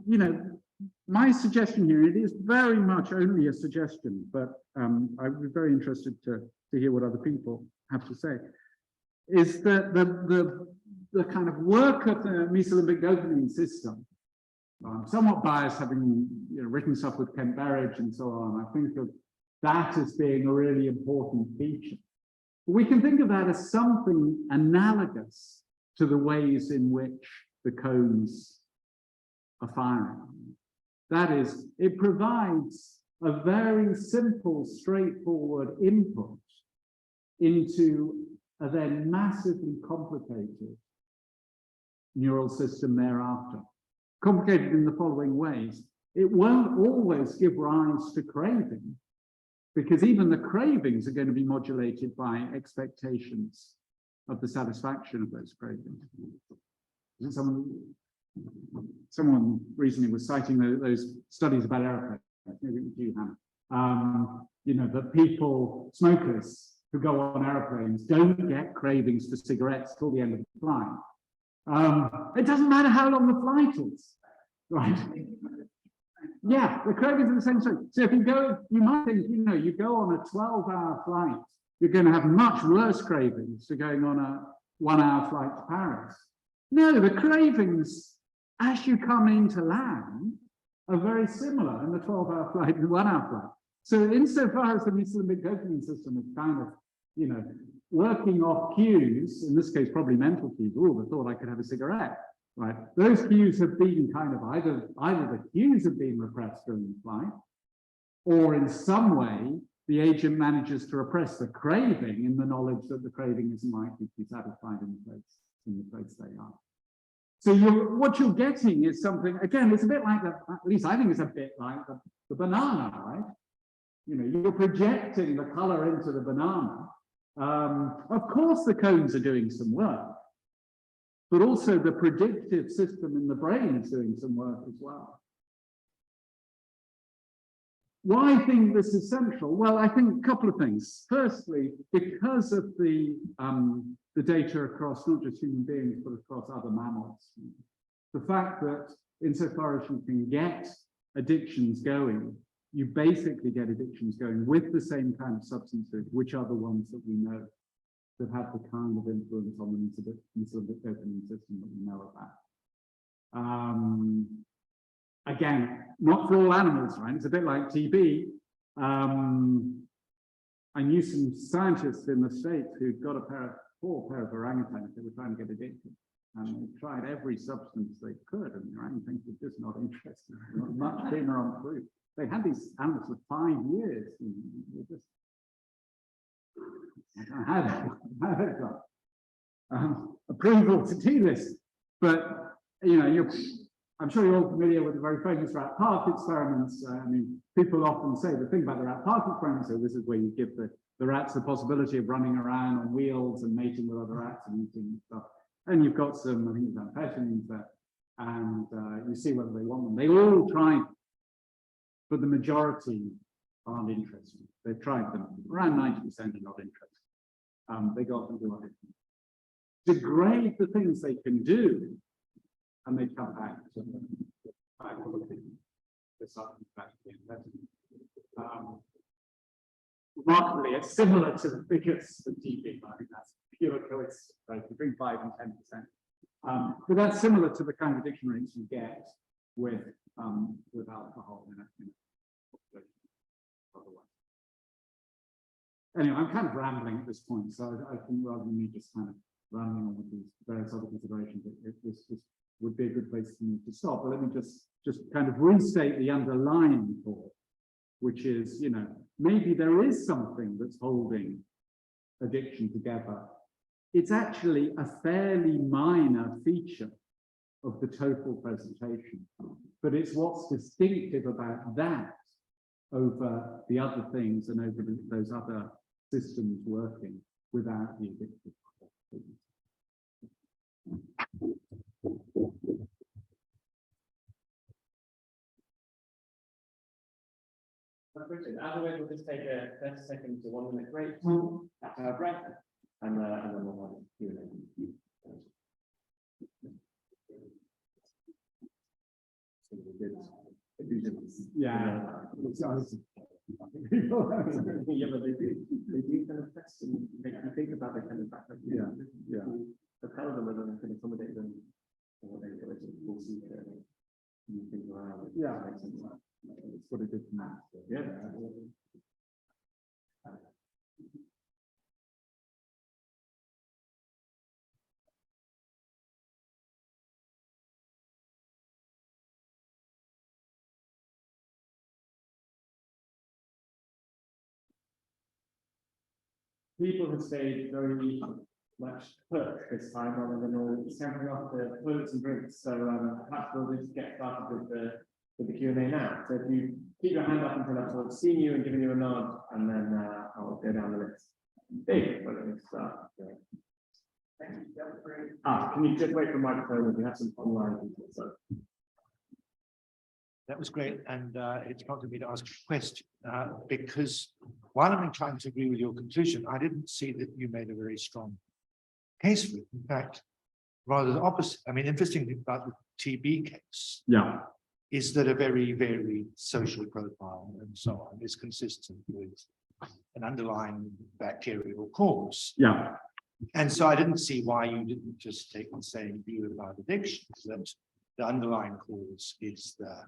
[SPEAKER 2] my suggestion here, it is very much only a suggestion, but I would be very interested to hear what other people have to say. is that the kind of work of the mesolimbic dopamine system, somewhat biased, having written stuff with Kent Berridge and so on, I think of that as being a really important feature. We can think of that as something analogous to the ways in which the cones are firing. That is, it provides a very simple, straightforward input into a then massively complicated neural system thereafter. Complicated in the following ways. It won't always give rise to craving, because even the cravings are going to be modulated by expectations of the satisfaction of those cravings. Someone recently was citing those studies about airplanes, maybe it was you, Hannah, that people, smokers who go on airplanes don't get cravings for cigarettes till the end of the flight. It doesn't matter how long the flight is, right? Yeah, the cravings are the same thing. So if you go, you might think, you go on a 12-hour flight, you're going to have much worse cravings than going on a 1-hour flight to Paris. No, the cravings, as you come into land, are very similar in the 12-hour flight and the 1-hour flight. So insofar as the mesolimbic dopamine system is kind of, working off cues, in this case, probably mental cues, the thought I could have a cigarette, right? Those cues have been kind of either the cues have been repressed during the flight, or in some way, the agent manages to repress the craving in the knowledge that the craving isn't likely to be satisfied in the place they are. So what you're getting is something, again, it's a bit like at least I think it's a bit like the banana, right? You're projecting the color into the banana. Of course, the cones are doing some work, but also the predictive system in the brain is doing some work as well. Why I think this is central? Well, I think a couple of things. Firstly, because of the data across not just human beings, but across other mammals. The fact that insofar as you can get addictions going, you basically get addictions going with the same kind of substances, which are the ones that we know that have the kind of influence on the mesolimbic dopamine system that we know about. Again, not for all animals, right? It's a bit like TB. I knew some scientists in the States who'd got a poor pair of orangutans that were trying to get addicted. And they tried every substance they could, and the orangutans were just not interested. They were much keener on fruit. They had these animals for 5 years. And they just, I don't know how they've got approval to do this. But, I'm sure you're all familiar with the very famous rat park experiments. People often say the thing about the rat park experiments, so this is where you give the rats the possibility of running around on wheels and mating with other rats and eating stuff. And you've got some, I think you've done amphetamines there, and you see whether they want them. They all try, but the majority aren't interested. They've tried them. Around 90% are not interested. They got them to degrade the things they can do, and they come back to this remarkably, it's similar to the figures of TB. I think that's pure coincidence, right? Between 5 and 10%. But that's similar to the kind of addiction rates you get with alcohol in a population otherwise. Anyway, I'm kind of rambling at this point, so I think rather than me just kind of rambling on with these various other considerations, this would be a good place for me to stop. But let me just kind of restate the underlying thought, which is, maybe there is something that's holding addiction together. It's actually a fairly minor feature of the total presentation, but it's what's distinctive about that over the other things and over those other systems working without the addictive.
[SPEAKER 1] As always, we'll just take a 30 second to 1 minute break, breath, and then we'll have a Q&A.
[SPEAKER 2] Yeah.
[SPEAKER 1] Yeah, but they do kind of question, make you think about the kind of background.
[SPEAKER 2] Yeah. Yeah, makes sense. It's what it did to me.
[SPEAKER 1] Yeah. People have stayed very much put this time rather than all scampering off the toilets and drinks. So perhaps we'll just get started with the Q&A now. So if you keep your hand up until I've sort of seen you and given you a nod, and then I'll go down the list. Dave, well, let me start. Can you just wait for the microphone? We have some online people. So.
[SPEAKER 3] That was great, and it's prompted me to ask a question, because while I'm inclined to agree with your conclusion, I didn't see that you made a very strong case for it. In fact, rather the opposite. I mean, interesting thing about the TB case is that a very varied social profile and so on is consistent with an underlying bacterial cause.
[SPEAKER 2] Yeah.
[SPEAKER 3] And so I didn't see why you didn't just take the same view about addictions, that the underlying cause is the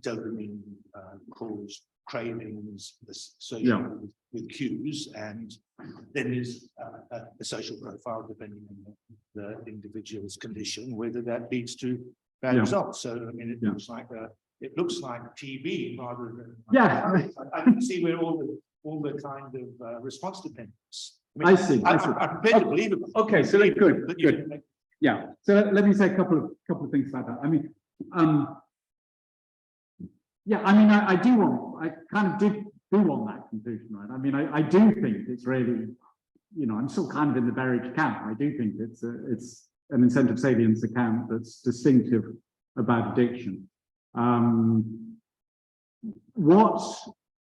[SPEAKER 3] dopamine caused cravings associated with cues, and then there's a social profile depending on the individual's condition, whether that leads to bad results. So I mean, it looks like TB rather than I didn't see where all the kind of response dependence. I see. I'm prepared to believe it.
[SPEAKER 2] Okay, so good. Yeah. So let me say a couple of things about that. I mean, I kind of do want that conclusion, right? I mean, I do think it's really, I'm still kind of in the Berridge camp. I do think it's an incentive salience account that's distinctive about addiction.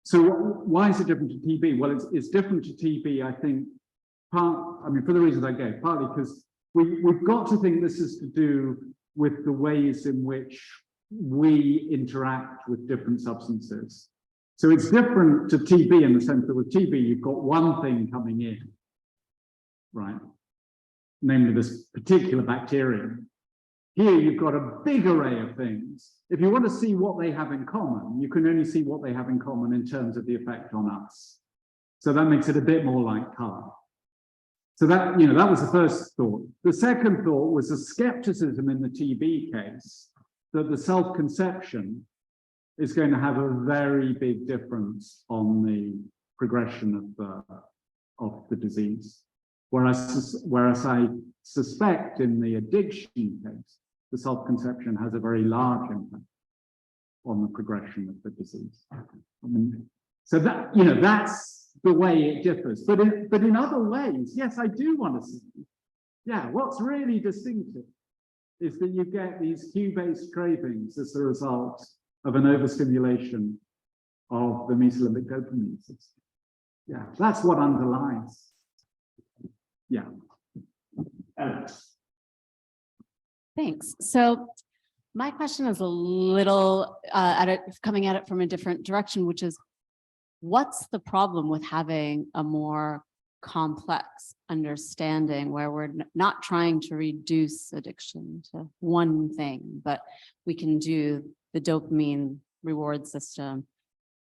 [SPEAKER 2] So why is it different to TB? Well, it's different to TB, I think, for the reasons I gave, partly because we've got to think this is to do with the ways in which we interact with different substances. So it's different to TB in the sense that with TB, you've got one thing coming in, right? Namely this particular bacterium. Here you've got a big array of things. If you want to see what they have in common, you can only see what they have in common in terms of the effect on us. So that makes it a bit more like color. So that, that was the first thought. The second thought was a skepticism in the TB case that the self-conception is going to have a very big difference on the progression of the disease. Whereas I suspect in the addiction case, the self-conception has a very large impact on the progression of the disease. So that, that's the way it differs. But in other ways, yes, I do want to see. Yeah, what's really distinctive is that you get these cue-based cravings as a result of an overstimulation of the mesolimbic dopamine system. Yeah, that's what underlies. Yeah.
[SPEAKER 4] Thanks. So my question is a little coming at it from a different direction, which is, what's the problem with having a more complex understanding where we're not trying to reduce addiction to one thing, but we can do the dopamine reward system,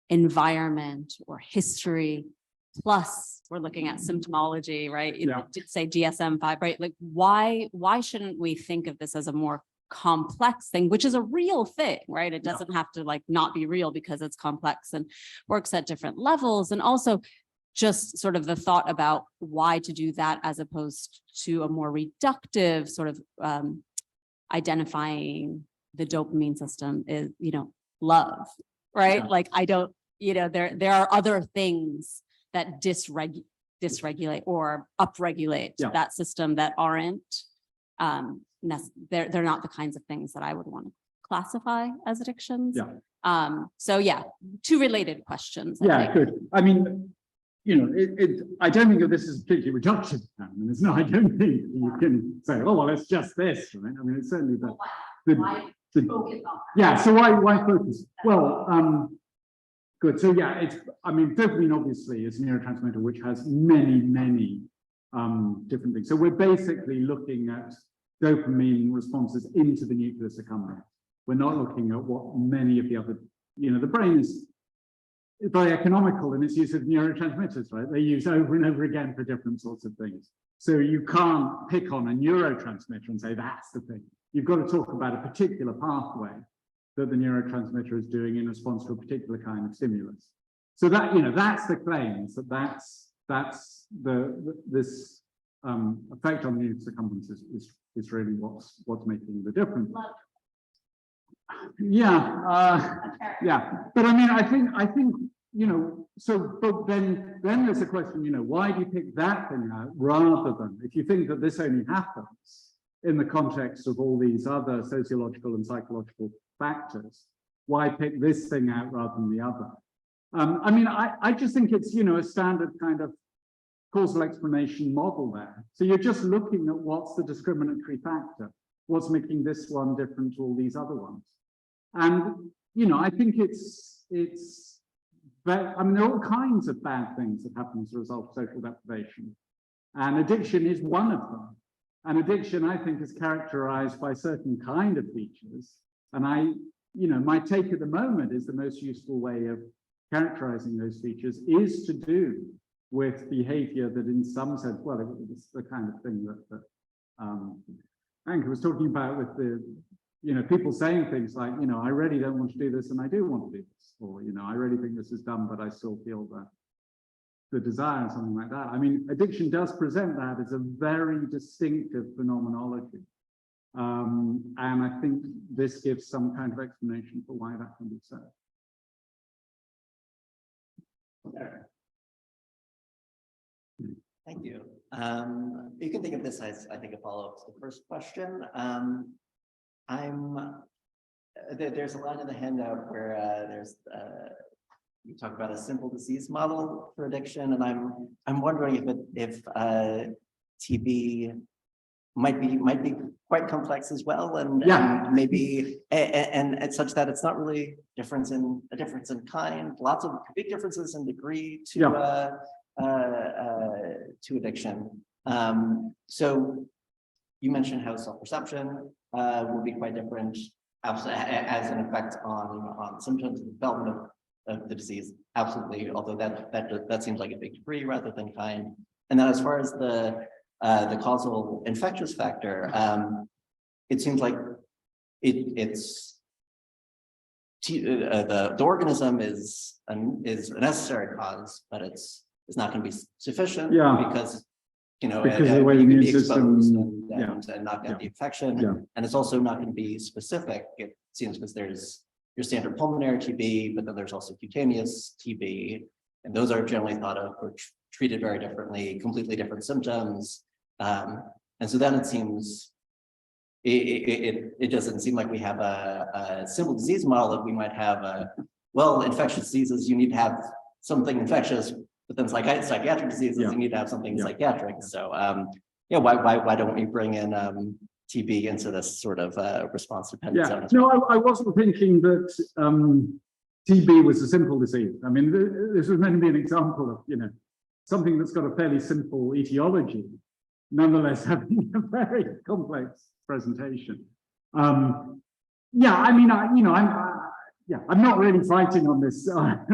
[SPEAKER 4] environment or history, plus we're looking at symptomology, right? Say DSM-5, right? Like why shouldn't we think of this as a more complex thing, which is a real thing, right? It doesn't have to like not be real because it's complex and works at different levels. And also just sort of the thought about why to do that as opposed to a more reductive sort of identifying the dopamine system is, love, right? Yeah. Like I don't, there are other things that dysregulate or upregulate that system that aren't, they're not the kinds of things that I would want to classify as addictions. So yeah, two related questions.
[SPEAKER 2] I think. Good. I mean, I don't think that this is particularly reductive. I mean, it's not. I don't think you can say, oh well, it's just this, right? I mean, it's certainly
[SPEAKER 4] why focus on that?
[SPEAKER 2] Yeah. So why focus? Well, good. So yeah, dopamine obviously is a neurotransmitter which has many different things. So we're basically looking at dopamine responses into the nucleus accumbens. We're not looking at what many of the other, the brain is very economical in its use of neurotransmitters, right? They use over and over again for different sorts of things. So you can't pick on a neurotransmitter and say that's the thing. You've got to talk about a particular pathway that the neurotransmitter is doing in response to a particular kind of stimulus. So that, that's the claim, that's this effect on the unit circumference is really what's making the difference. Yeah, yeah. But I mean, I think, so, but then there's a question, why do you pick that thing out rather than, if you think that this only happens in the context of all these other sociological and psychological factors, why pick this thing out rather than the other? I mean, I just think it's, a standard kind of causal explanation model there. So you're just looking at what's the discriminatory factor, what's making this one different to all these other ones. And, I think I mean, there are all kinds of bad things that happen as a result of social deprivation. And addiction is one of them. And addiction, I think, is characterized by certain kind of features. And my take at the moment is the most useful way of characterizing those features is to do with behavior that in some sense, well, it's the kind of thing that Anka was talking about with the, people saying things like, I really don't want to do this and I do want to do this. Or, I really think this is dumb, but I still feel the desire and something like that. I mean, addiction does present that as a very distinctive phenomenology. And I think this gives some kind of explanation for why that can be so.
[SPEAKER 5] Thank you. You can think of this as, I think, a follow-up to the first question. There's a line in the handout where you talk about a simple disease model for addiction, and I'm wondering if TB might be quite complex as well, and maybe and such that it's not really a difference in kind. Lots of big differences in degree to addiction. So you mentioned how self-perception will be quite different as an effect on symptoms and development of the disease. Absolutely, although that seems like a big degree rather than kind. And then as far as the causal infectious factor, it seems like it's the organism is a necessary cause, but it's not going to be sufficient because because
[SPEAKER 2] of the way the immune system
[SPEAKER 5] and not get the infection, and it's also not going to be specific. It seems because there's your standard pulmonary TB, but then there's also cutaneous TB, and those are generally thought of or treated very differently, completely different symptoms, and so then it seems it doesn't seem like we have a simple disease model. That we might have infectious diseases, you need to have something infectious. But then psychiatric diseases, you need to have something psychiatric. So, why don't we bring in TB into this sort of response dependent zone?
[SPEAKER 2] No, I wasn't thinking that TB was a simple disease. I mean, this was meant to be an example of something that's got a fairly simple etiology, nonetheless having a very complex presentation. I mean, I'm not really fighting on this on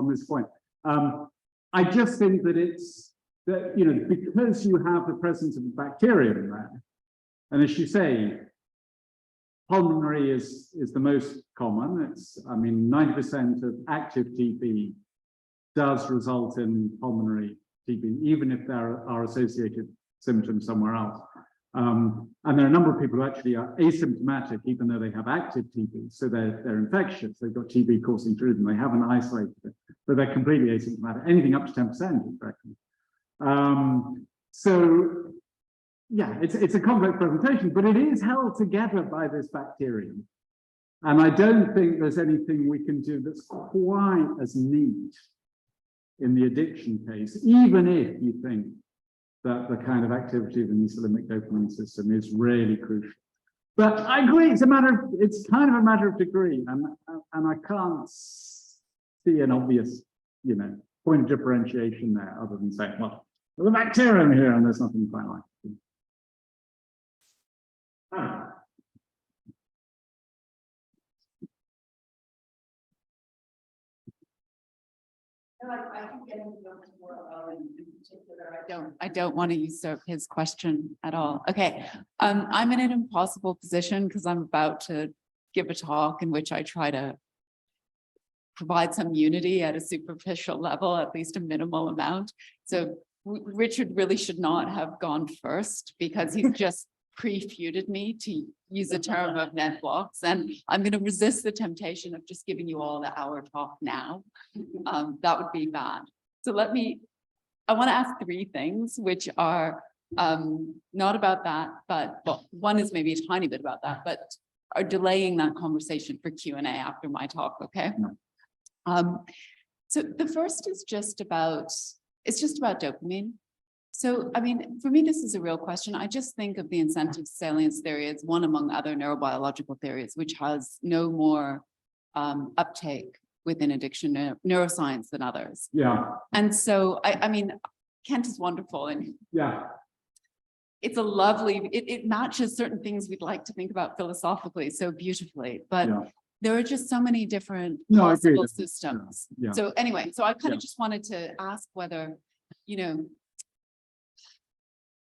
[SPEAKER 2] this point. I just think that it's that because you have the presence of a bacterium there, and as you say, pulmonary is the most common. It's 90% of active TB does result in pulmonary TB, even if there are associated symptoms somewhere else. And there are a number of people who actually are asymptomatic, even though they have active TB. So they're infectious. They've got TB coursing through them. They haven't isolated it, but they're completely asymptomatic. Anything up to 10% is reckoned. It's a complex presentation, but it is held together by this bacterium. And I don't think there's anything we can do that's quite as neat in the addiction case, even if you think that the kind of activity of the mesolimbic dopamine system is really crucial. But I agree, it's kind of a matter of degree, and I can't see an obvious, point of differentiation there, other than saying, well, there's a bacterium here, and there's nothing quite like it.
[SPEAKER 6] I don't want to usurp his question at all. Okay, I'm in an impossible position because I'm about to give a talk in which I try to provide some unity at a superficial level, at least a minimal amount. So Richard really should not have gone first because he's just pre-futed me, to use a term of net blocks, and I'm going to resist the temptation of just giving you all the hour talk now. That would be bad. So I want to ask three things which are not about that, but well, one is maybe a tiny bit about that, but are delaying that conversation for Q&A after my talk, okay? So the first is just about dopamine. So, I mean, for me, this is a real question. I just think of the incentive salience theory as one among other neurobiological theories, which has no more uptake within addiction neuroscience than others.
[SPEAKER 2] Yeah.
[SPEAKER 6] And so, I mean, Kent is wonderful, and
[SPEAKER 2] Yeah.
[SPEAKER 6] it's a lovely, it matches certain things we'd like to think about philosophically so beautifully, but
[SPEAKER 2] Yeah.
[SPEAKER 6] there are just so many different
[SPEAKER 2] No, I agree.
[SPEAKER 6] possible systems.
[SPEAKER 2] Yeah.
[SPEAKER 6] So anyway, so I kind
[SPEAKER 2] Yeah.
[SPEAKER 6] of just wanted to ask whether, you know,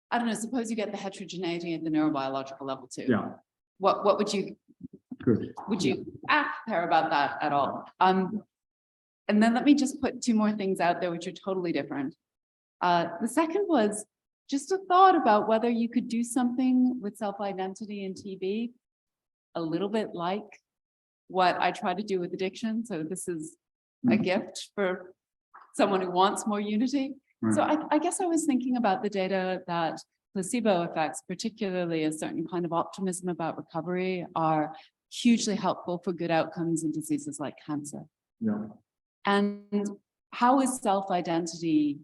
[SPEAKER 6] I don't know, suppose you get the heterogeneity at the neurobiological level too.
[SPEAKER 2] Yeah.
[SPEAKER 6] What would you
[SPEAKER 2] Good.
[SPEAKER 6] care about that at all? And then let me just put two more things out there which are totally different. The second was just a thought about whether you could do something with self-identity in TB, a little bit like what I try to do with addiction. So this is a gift for someone who wants more unity.
[SPEAKER 2] Right.
[SPEAKER 6] So I guess I was thinking about the data that placebo effects, particularly a certain kind of optimism about recovery, are hugely helpful for good outcomes in diseases like cancer.
[SPEAKER 2] Yeah.
[SPEAKER 6] And how is self-identity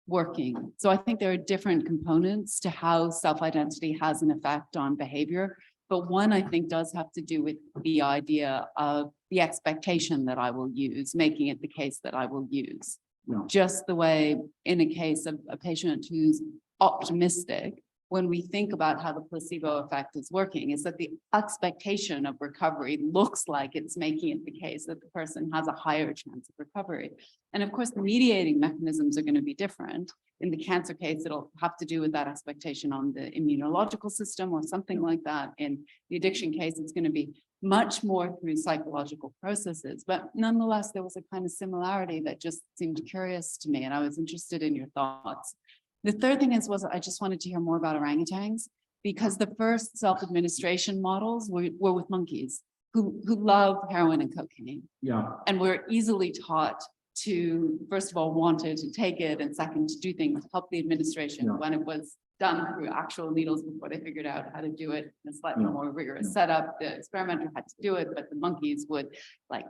[SPEAKER 6] working? So I think there are different components to how self-identity has an effect on behavior. But one, I think, does have to do with the idea of the expectation that I will use, making it the case that I will use.
[SPEAKER 2] Yeah.
[SPEAKER 6] Just the way in a case of a patient who's optimistic, when we think about how the placebo effect is working, is that the expectation of recovery looks like it's making it the case that the person has a higher chance of recovery. And of course, the mediating mechanisms are going to be different. In the cancer case, it'll have to do with that expectation on the immunological system or something like that. In the addiction case, it's going to be much more through psychological processes. But nonetheless, there was a kind of similarity that just seemed curious to me, and I was interested in your thoughts. The third thing was I just wanted to hear more about orangutans, because the first self-administration models were with monkeys who love heroin and cocaine.
[SPEAKER 2] Yeah.
[SPEAKER 6] And were easily taught to, first of all, wanted to take it, and second, to do things to help the administration.
[SPEAKER 2] Yeah.
[SPEAKER 6] When it was done through actual needles before they figured out how to do it in a slightly
[SPEAKER 2] Yeah.
[SPEAKER 6] more rigorous
[SPEAKER 2] Yeah.
[SPEAKER 6] setup. The experimenter had to do it, but the monkeys would like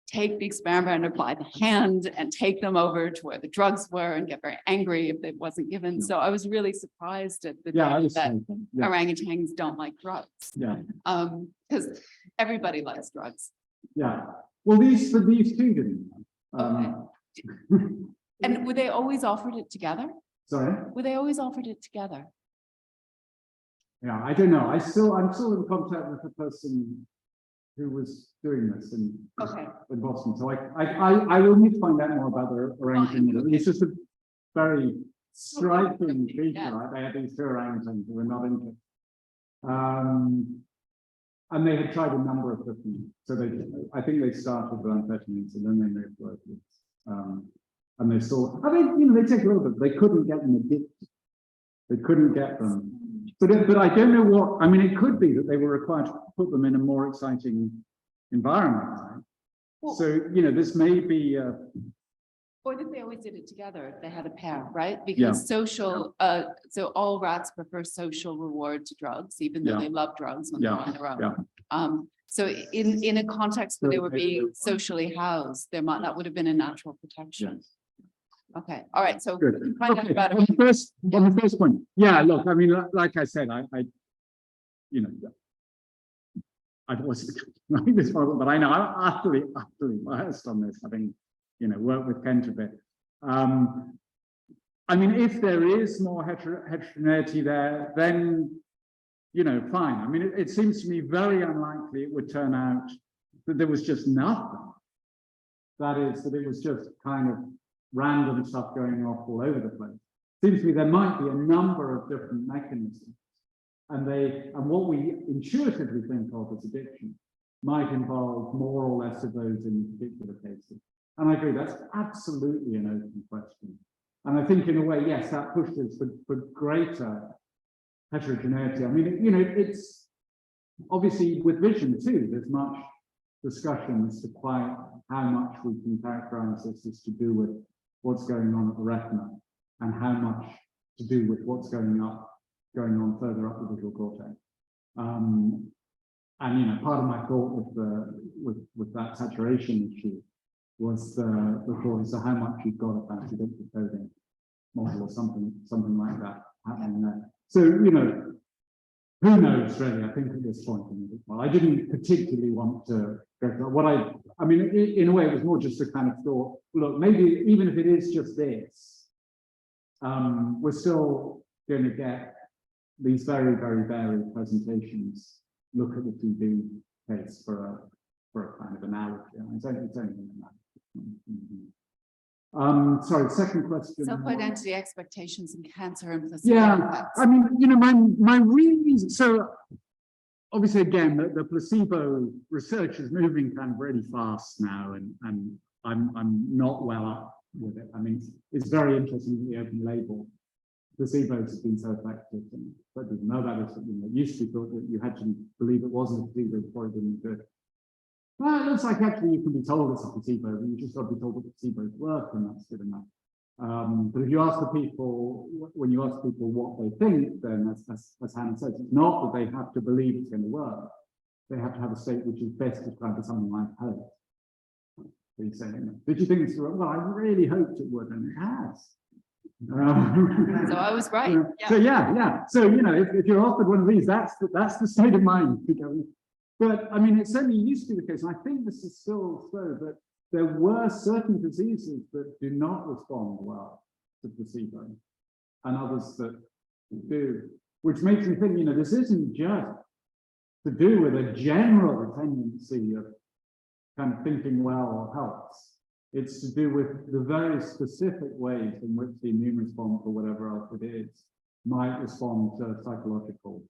[SPEAKER 6] take the experimenter by the hand and take them over to where the drugs were and get very angry if it wasn't given.
[SPEAKER 2] Yeah.
[SPEAKER 6] So I was really surprised at the
[SPEAKER 2] Yeah. I
[SPEAKER 6] data
[SPEAKER 2] was
[SPEAKER 6] that
[SPEAKER 2] thinking, yeah.
[SPEAKER 6] orangutans don't like drugs.
[SPEAKER 2] Yeah.
[SPEAKER 6] Because everybody likes drugs.
[SPEAKER 2] Yeah. Well, these two didn't.
[SPEAKER 6] And were they always offered it together?
[SPEAKER 2] Sorry.
[SPEAKER 6] Were they always offered it together?
[SPEAKER 2] Yeah, I don't know. I'm still in contact with the person who was doing this in Boston. So I will need to find out more about the orangutan. It's just a very striking feature,
[SPEAKER 6] Yeah.
[SPEAKER 2] right? They had these two orangutans who were not interested. And they had tried a number of different, so I think they started with amphetamines and then they moved to opiates. And they saw, I mean, they take a little bit, they couldn't get them addicted. They couldn't get them. But I don't know what, I mean, it could be that they were required to put them in a more exciting environment, right?
[SPEAKER 6] Well,
[SPEAKER 2] So, this may be,
[SPEAKER 6] or that they always did it together. They had a pair, right? Because social, so all rats prefer social reward to drugs, even though
[SPEAKER 2] Yeah.
[SPEAKER 6] they love drugs when
[SPEAKER 2] Yeah.
[SPEAKER 6] they're on their own.
[SPEAKER 2] Yeah.
[SPEAKER 6] So in a context where they were being
[SPEAKER 2] Yes.
[SPEAKER 6] socially housed, that would have been a natural protection. Okay, all right, so
[SPEAKER 2] good.
[SPEAKER 6] we can find out
[SPEAKER 2] Okay,
[SPEAKER 6] about
[SPEAKER 2] on
[SPEAKER 6] it.
[SPEAKER 2] the first point, yeah, look, I mean, like I said, I wasn't writing this model, but I know I'm utterly biased on this, having, worked with Kent a bit. I mean, if there is more heterogeneity there, then, fine. I mean, it seems to me very unlikely it would turn out that there was just nothing That is, that it was just kind of random stuff going off all over the place. Seems to me there might be a number of different mechanisms, and what we intuitively think of as addiction might involve more or less of those in particular cases. And I agree, that's absolutely an open question. And I think in a way, yes, that pushes for greater heterogeneity. I mean, you know, it's obviously with vision too, there's much discussion as to quite how much we can characterize this as to do with what's going on at the retina and how much to do with what's going on further up the visual cortex. And you know, part of my thought with that saturation issue was the thought as to how much you've got about predictive coding model or something like that happening there. So, you know, who knows really, I think at this point. Well, I didn't particularly want to go for what I mean, in a way, it was more just a kind of thought, look, maybe even if it is just this, we're still going to get these very, very varied presentations. Look at the TB case for a kind of analogy. It's only an analogy. Sorry, second question.
[SPEAKER 6] Self-identity expectations in cancer and placebo effects.
[SPEAKER 2] I mean, you know, my reason, so obviously again, the placebo research is moving kind of really fast now, and I'm not well up with it. I mean, it's very interesting that the open label placebos have been so effective, but didn't know about this. You know, it used to be thought that you had to believe it wasn't a placebo before it didn't do it. Well, it looks like actually you can be told it's a placebo, but you just got to be told that placebos work, and that's good enough. But if you ask the people, when you ask people what they think, then as Hannah says, it's not that they have to believe it's going to work. They have to have a state which is best described as something like hope. So you say, did you think this would work? Well, I really hoped it would, and it has.
[SPEAKER 6] So I was right.
[SPEAKER 2] Yeah. So yeah. So you know, if you're offered one of these, that's the state of mind. But I mean, it certainly used to be the case, and I think this is still so, that there were certain diseases that do not respond well to placebo, and others that do, which makes me think, you know, this isn't just to do with a general tendency of kind of thinking well helps. It's to do with the very specific ways in which the immune response or whatever else it is might respond to psychological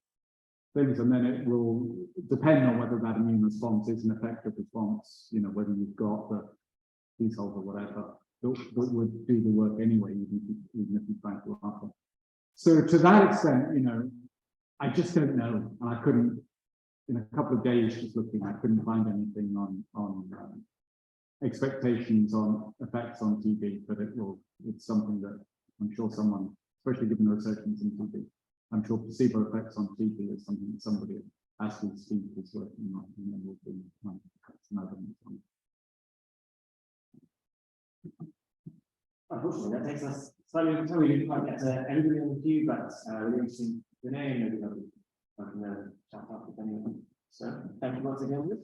[SPEAKER 2] things, and then it will depend on whether that immune response is an effective response, you know, whether you've got the T cells or whatever that would do the work anyway, even if you try to offer. So to that extent, you know, I just don't know, and I couldn't, in a couple of days just looking, I couldn't find anything on expectations on effects on TB, but it's something that I'm sure someone, especially given the research in TB, I'm sure placebo effects on TB is something that somebody as we speak is working on, and then we'll be another one.
[SPEAKER 1] Unfortunately, that takes us slightly over time. We didn't quite get to everybody on the queue, but we're going to see the name of the chat up with anyone. So thank you once again.